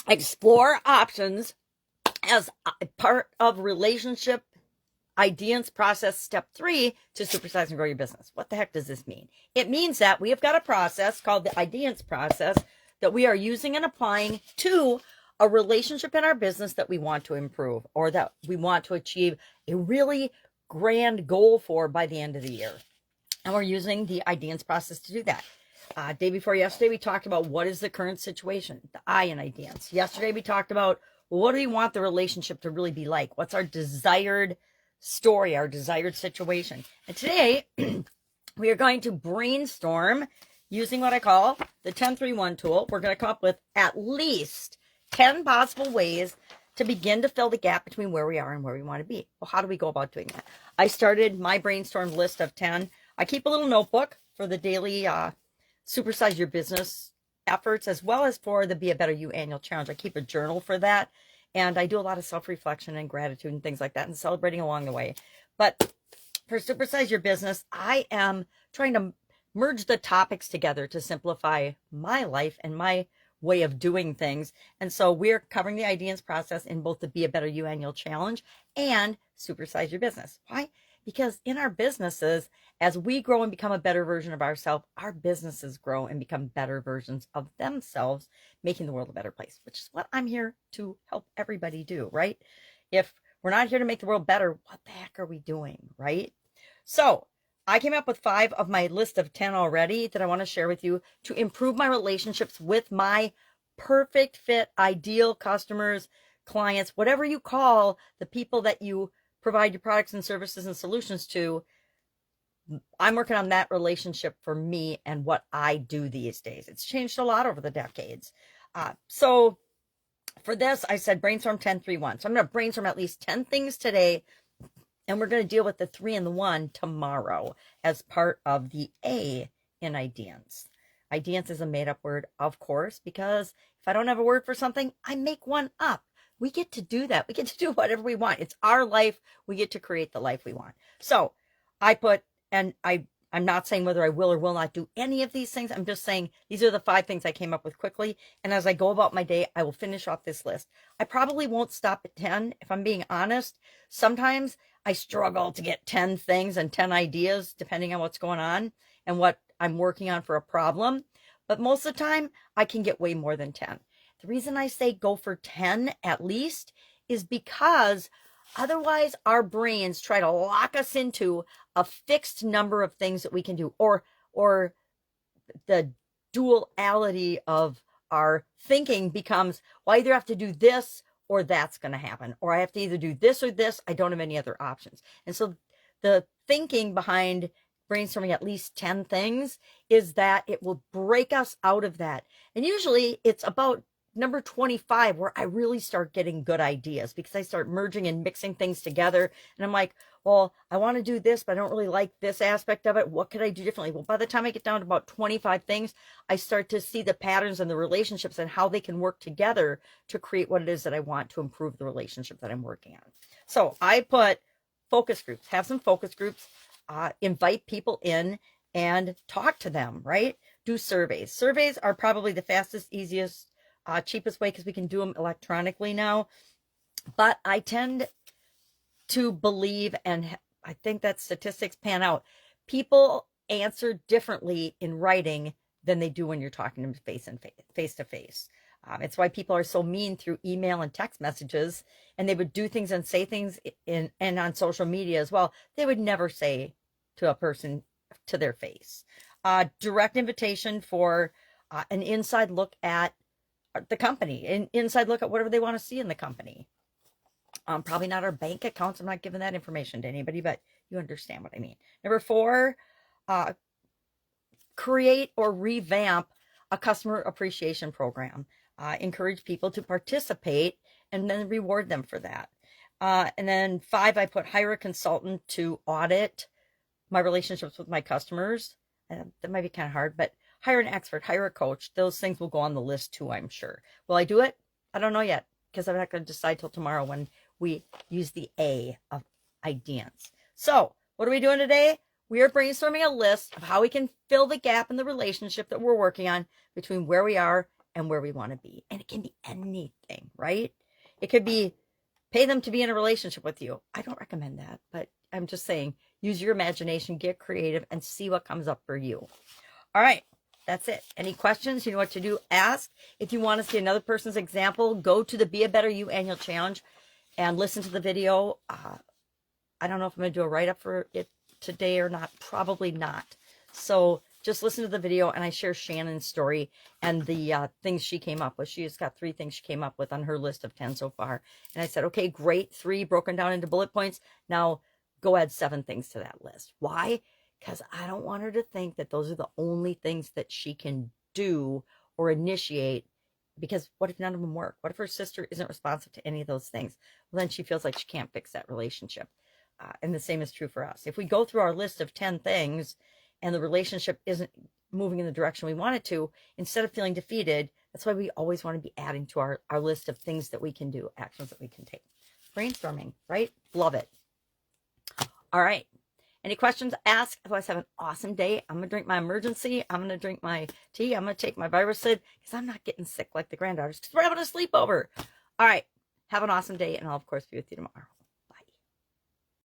explore options as a part of relationship IDEANCE process step 3 to supersize and grow your business. What the heck does this mean? It means that we have got a process called the IDEANCE process that we are using and applying to a relationship in our business that we want to improve or that we want to achieve a really grand goal for by the end of the year. And we're using the IDEANCE process to do that. Day before yesterday, we talked about what is the current situation, the I in IDEANCE. Yesterday, we talked about what do we want the relationship to really be like? What's our desired story, our desired situation? And today, we are going to brainstorm using what I call the 10-3-1 tool. We're going to come up with at least 10 possible ways to begin to fill the gap between where we are and where we want to be. Well, how do we go about doing that? I started my brainstorm list of 10. I keep a little notebook for the daily SuperSize Your Business efforts, as well as for the Be a Better You annual challenge. I keep a journal for that, and I do a lot of self-reflection and gratitude and things like that and celebrating along the way. But for SuperSize Your Business, I am trying to merge the topics together to simplify my life and my way of doing things. And so we're covering the IDEANCE process in both the Be a Better You annual challenge and SuperSize Your Business. Why? Because in our businesses, as we grow and become a better version of ourselves, our businesses grow and become better versions of themselves, making the world a better place, which is what I'm here to help everybody do, right? If we're not here to make the world better, what the heck are we doing, right? So I came up with 5 of my list of 10 already that I want to share with you to improve my relationships with my perfect fit, ideal customers, clients, whatever you call the people that you provide your products and services and solutions to. I'm working on that relationship for me and what I do these days. It's changed a lot over the decades. So for this, I said brainstorm 10-3-1. So I'm going to brainstorm at least 10 things today, and we're going to deal with the 3 and the 1 tomorrow as part of the A in IDEANCE. IDEANCE is a made-up word, of course, because if I don't have a word for something, I make one up. We get to do that. We get to do whatever we want. It's our life. We get to create the life we want. So I put, and I'm not saying whether I will or will not do any of these things. I'm just saying these are the 5 things I came up with quickly. And as I go about my day, I will finish off this list. I probably won't stop at 10. If I'm being honest, sometimes I struggle to get 10 things and 10 ideas, depending on what's going on and what I'm working on for a problem. But most of the time, I can get way more than 10. The reason I say go for 10 at least is because otherwise our brains try to lock us into a fixed number of things that we can do, or the duality of our thinking becomes, well, I either have to do this or that's going to happen, or I have to either do this or this. I don't have any other options. And so the thinking behind brainstorming at least 10 things is that it will break us out of that. And usually it's about number 25 where I really start getting good ideas, because I start merging and mixing things together. And I'm like, well, I want to do this, but I don't really like this aspect of it. What could I do differently? Well, by the time I get down to about 25 things, I start to see the patterns and the relationships and how they can work together to create what it is that I want to improve the relationship that I'm working on. So I put focus groups, have some focus groups, invite people in and talk to them, right? Do surveys. Surveys are probably the fastest, easiest, cheapest way, because we can do them electronically now. But I tend to believe, and I think that statistics pan out, people answer differently in writing than they do when you're talking to them face to face. It's why people are so mean through email and text messages, and they would do things and say things and on social media as well. They would never say to a person to their face. Direct invitation for an inside look at the company, an inside look at whatever they want to see in the company. Probably not our bank accounts. I'm not giving that information to anybody, but you understand what I mean. Number 4, create or revamp a customer appreciation program. Encourage people to participate and then reward them for that. And then 5, I put hire a consultant to audit my relationships with my customers. That might be kind of hard, but hire an expert, hire a coach. Those things will go on the list too, I'm sure. Will I do it? I don't know yet, because I'm not going to decide till tomorrow when we use the A of IDEANCE. So what are we doing today? We are brainstorming a list of how we can fill the gap in the relationship that we're working on between where we are and where we want to be. And it can be anything, right? It could be pay them to be in a relationship with you. I don't recommend that, but I'm just saying, use your imagination, get creative, and see what comes up for you. All right, that's it. Any questions? You know what to do. Ask. If you want to see another person's example, go to the Be a Better You annual challenge and listen to the video. I don't know if I'm going to do a write-up for it today or not. Probably not. So just listen to the video, and I share Shannon's story and the things she came up with. She has got 3 things she came up with on her list of 10 so far. And I said, okay, great. 3 broken down into bullet points. Now go add 7 things to that list. Why? Because I don't want her to think that those are the only things that she can do or initiate. Because what if none of them work? What if her sister isn't responsive to any of those things? Well, then she feels like she can't fix that relationship. And the same is true for us. If we go through our list of 10 things and the relationship isn't moving in the direction we want it to, instead of feeling defeated, that's why we always want to be adding to our list of things that we can do, actions that we can take. Brainstorming, right? Love it. All right. Any questions? Ask. Otherwise, have an awesome day. I'm going to drink my emergency. I'm going to drink my tea. I'm going to take my Virusid because I'm not getting sick like the granddaughters because we're having a sleepover. All right. Have an awesome day, and I'll, of course, be with you tomorrow.